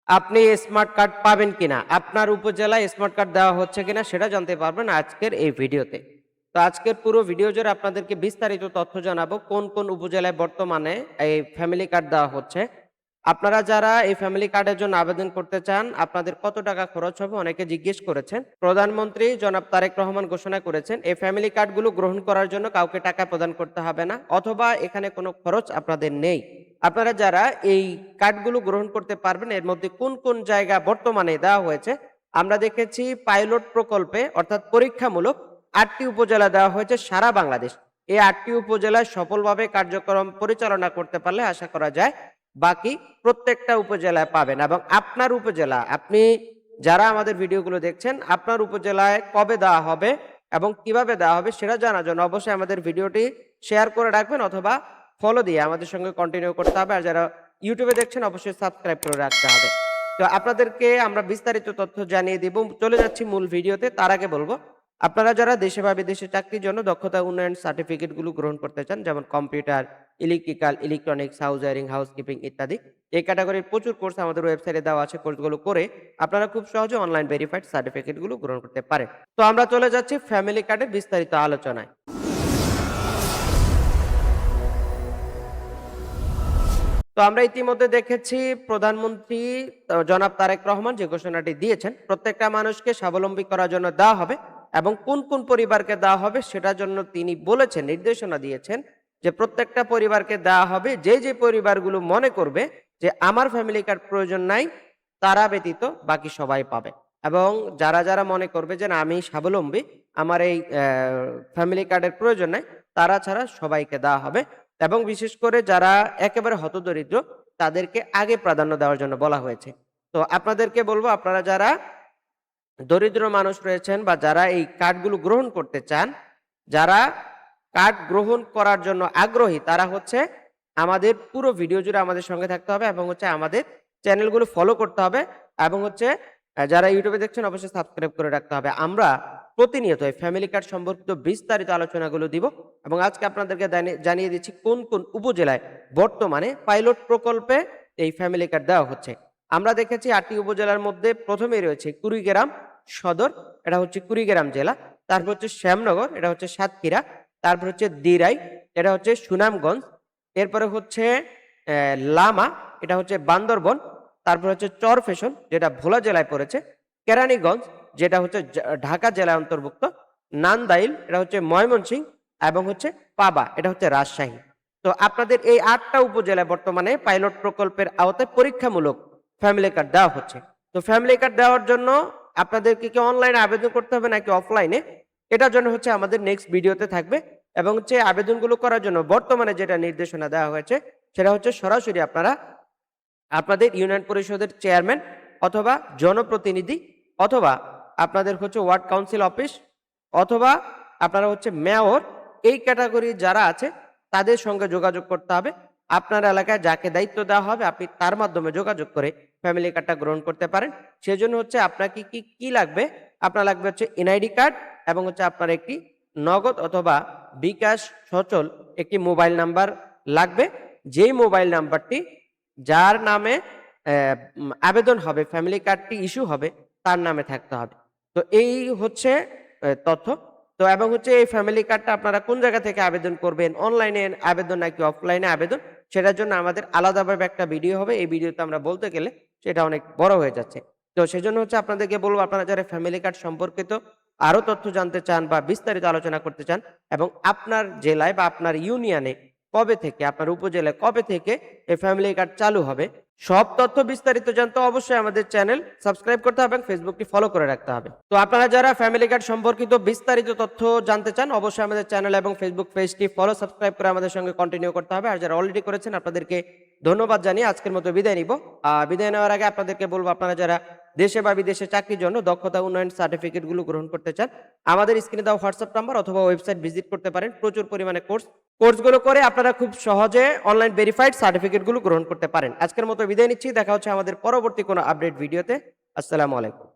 আপনি smart card পাবেন কিনা, আপনার উপজেলায় স্মার্ট কার্ড দেওয়া হচ্ছে কিনা সেটা জানতে পারবেন আজকের এই ভিডিওতে। তো আজকের পুরো ভিডিও জুড়ে আপনাদেরকে বিস্তারিত তথ্য জানাবো কোন কোন উপজেলায় বর্তমানে এই ফ্যামিলি কার্ড দেওয়া হচ্ছে। আপনারা যারা এই ফ্যামিলি কার্ডের জন্য আবেদন করতে চান, আপনাদের কত টাকা খরচ হবে অনেকে জিজ্ঞেস করেছেন। প্রধানমন্ত্রী জনাব তারেক রহমান ঘোষণা করেছেন এই ফ্যামিলি কার্ডগুলো গ্রহণ করার জন্য কাউকে টাকা প্রদান করতে হবে না, অথবা এখানে কোনো খরচ আপনাদের নেই। আপনারা যারা এই কার্ডগুলো গ্রহণ করতে পারবেন, এর মধ্যে কোন কোন জায়গা বর্তমানে দেওয়া হয়েছে আমরা দেখেছি। পাইলট প্রকল্পে অর্থাৎ পরীক্ষামূলক ৮টি উপজেলা দেওয়া হয়েছে সারা বাংলাদেশ। এই ৮টি উপজেলায় সফলভাবে কার্যক্রম পরিচালনা করতে পারলে আশা করা যায় বাকি প্রত্যেকটা উপজেলায় পাবেন। এবং আপনার উপজেলা, আপনি যারা আমাদের ভিডিওগুলো দেখছেন, আপনার উপজেলায় কবে দেওয়া হবে এবং কিভাবে দেওয়া হবে সেটা জানার জন্য অবশ্যই আমাদের ভিডিওটি শেয়ার করে রাখবেন, অথবা ফলো দিয়ে আমাদের সঙ্গে কন্টিনিউ করতে হবে। আর যারা ইউটিউবে দেখছেন অবশ্যই সাবস্ক্রাইব করে রাখতে হবে। তো আপনাদেরকে আমরা বিস্তারিত তথ্য জানিয়ে দিব। চলে যাচ্ছি মূল ভিডিওতে। তার আগে বলবো, আপনারা যারা দেশে বা বিদেশে চাকরির জন্য দক্ষতা উন্নয়ন সার্টিফিকেটগুলো গ্রহণ করতে চান, যেমন computer, electrical, electronics, house wiring, housekeeping ইত্যাদি, এই ক্যাটাগরির প্রচুর কোর্স আমাদের ওয়েবসাইটে দেওয়া আছে। কোর্সগুলো করে আপনারা খুব সহজে অনলাইন ভেরিফাইড সার্টিফিকেটগুলো গ্রহণ করতে পারেন। তো আমরা চলে যাচ্ছি ফ্যামিলি কার্ডের বিস্তারিত আলোচনায়। তো আমরা ইতিমধ্যে দেখেছি প্রধানমন্ত্রী জনাব তারেক রহমান যে ঘোষণাটি দিয়েছেন প্রত্যেকটা মানুষকে স্বাবলম্বী করার জন্য দেওয়া হবে, এবং কোন কোন পরিবারকে দেওয়া হবে সেটার জন্য তিনি বলেছেন, নির্দেশনা দিয়েছেন যে প্রত্যেকটা পরিবারকে দেওয়া হবে যে যে পরিবারগুলো মনে করবে যে আমার ফ্যামিলি কার্ড প্রয়োজন নাই, তারা ব্যতীত বাকি সবাই পাবে। এবং যারা যারা মনে করবে যে না আমি স্বাবলম্বী, আমার এই ফ্যামিলি কার্ডের প্রয়োজন নাই, তারা ছাড়া সবাইকে দেওয়া হবে। এবং বিশেষ করে যারা একেবারে হতদরিদ্র তাদেরকে আগে প্রাধান্য দেওয়ার জন্য বলা হয়েছে। তো আপনাদেরকে বলবো, আপনারা যারা দরিদ্র মানুষ রয়েছেন বা যারা এই কার্ডগুলো গ্রহণ করতে চান, যারা কার্ড গ্রহণ করার জন্য আগ্রহী, তারা হচ্ছে আমাদের পুরো ভিডিও জুড়ে আমাদের সঙ্গে থাকতে হবে এবং হচ্ছে আমাদের চ্যানেলগুলো ফলো করতে হবে, এবং হচ্ছে যারা ইউটিউবে দেখছেন অবশ্যই সাবস্ক্রাইব করে রাখতে হবে। আমরা প্রতিনিয়ত এই ফ্যামিলি কার্ড সম্পর্কিত বিস্তারিত আলোচনাগুলো দিব, এবং আজকে আপনাদেরকে জানিয়ে দিচ্ছি কোন কোন উপজেলায় বর্তমানে পাইলট প্রকল্পে এই ফ্যামিলি কার্ড দেওয়া হচ্ছে। আমরা দেখেছি ৮টি উপজেলার মধ্যে প্রথমেই রয়েছে কুড়িগ্রাম সদর, এটা হচ্ছে কুড়িগ্রাম জেলা। তারপর হচ্ছে শ্যামনগর, এটা হচ্ছে সাতক্ষীরা। তারপর হচ্ছে দিরাই, এটা হচ্ছে সুনামগঞ্জ। এরপরে হচ্ছে লামা, এটা হচ্ছে বান্দরবন। তারপর হচ্ছে চরফেশন, যেটা ভোলা জেলায় পড়েছে। কেরানীগঞ্জ, যেটা হচ্ছে ঢাকা জেলায় অন্তর্ভুক্ত। নান্দাইল, এটা হচ্ছে ময়মনসিংহ। এবং হচ্ছে পাবা, এটা হচ্ছে রাজশাহী। তো আপনাদের এই ৮টা উপজেলায় বর্তমানে পাইলট প্রকল্পের আওতায় পরীক্ষামূলক ফ্যামিলি কার্ড দেওয়া হচ্ছে। তো ফ্যামিলি কার্ড দেওয়ার জন্য আপনাদেরকে কি অনলাইনে আবেদন করতে হবে নাকি অফলাইনে, এটার জন্য হচ্ছে আমাদের নেক্সট ভিডিওতে থাকবে। এবং হচ্ছে আবেদনগুলো করার জন্য বর্তমানে যেটা নির্দেশনা দেওয়া হয়েছে সেটা হচ্ছে সরাসরি আপনারা আপনাদের ইউনিয়ন পরিষদের চেয়ারম্যান অথবা জনপ্রতিনিধি, অথবা আপনাদের হচ্ছে ওয়ার্ড কাউন্সিল অফিস, অথবা আপনারা হচ্ছে মেয়র, এই ক্যাটাগরি যারা আছে তাদের সঙ্গে যোগাযোগ করতে হবে। আপনার এলাকায় যাকে দায়িত্ব দেওয়া হবে আপনি তার মাধ্যমে যোগাযোগ করে ফ্যামিলি কার্ডটা গ্রহণ করতে পারেন। সেজন্য হচ্ছে আপনাকে কি কি লাগবে, আপনার লাগবে হচ্ছে এনআইডি কার্ড, এবং হচ্ছে আপনার একটি নগদ অথবা বিকাশ সচল একটি মোবাইল নাম্বার লাগবে। যেই মোবাইল নাম্বারটি যার নামে আবেদন হবে, ফ্যামিলি কার্ডটি ইস্যু হবে, তার নামে থাকতে হবে। তো এই হচ্ছে তথ্য। তো এবং হচ্ছে এই ফ্যামিলি কার্ডটা আপনারা কোন জায়গা থেকে আবেদন করবেন, অনলাইনে আবেদন নাকি অফলাইনে আবেদন, সেটার জন্য আমাদের আলাদাভাবে একটা ভিডিও হবে। এই ভিডিওতে আমরা বলতে গেলে সেটা অনেক বড় হয়ে যাচ্ছে। তো সেজন্য হচ্ছে আপনাদেরকে বলবো, আপনারা যারা ফ্যামিলি কার্ড সম্পর্কিত আরো তথ্য জানতে চান বা বিস্তারিত আলোচনা করতে চান, এবং আপনার জেলায় বা আপনার ইউনিয়নে কবে থেকে, আপনার উপজেলায় কবে থেকে এই ফ্যামিলি কার্ড চালু হবে, সব তথ্য বিস্তারিত জানতে অবশ্যই আমাদের চ্যানেল সাবস্ক্রাইব করতে হবে এবং ফেসবুকটি ফলো করে রাখতে হবে। তো আপনারা যারা ফ্যামিলি কার্ড সম্পর্কিত বিস্তারিত তথ্য জানতে চান অবশ্যই আমাদের চ্যানেল এবং ফেসবুক পেজটি ফলো সাবস্ক্রাইব করে আমাদের সঙ্গে কন্টিনিউ করতে হবে। আর যারা অলরেডি করেছেন আপনাদেরকে ধন্যবাদ জানিয়ে আজকের মতো বিদায় নিব। বিদায় নেওয়ার আগে আপনাদেরকে বলবো, আপনারা যারা দেশে বা বিদেশে চাকরির জন্য দক্ষতা উন্নয়ন সার্টিফিকেটগুলো গ্রহণ করতে চান, আমাদের স্ক্রিনে দেওয়া হোয়াটসঅ্যাপ নাম্বার অথবা ওয়েবসাইট ভিজিট করতে পারেন। প্রচুর পরিমাণে কোর্সগুলো করে আপনারা খুব সহজে অনলাইন ভেরিফাইড সার্টিফিকেটগুলো গ্রহণ করতে পারেন। আজকের মতো বিদায় নিচ্ছি, দেখা হচ্ছে আমাদের পরবর্তী কোনো আপডেট ভিডিওতে। আসসালামু আলাইকুম।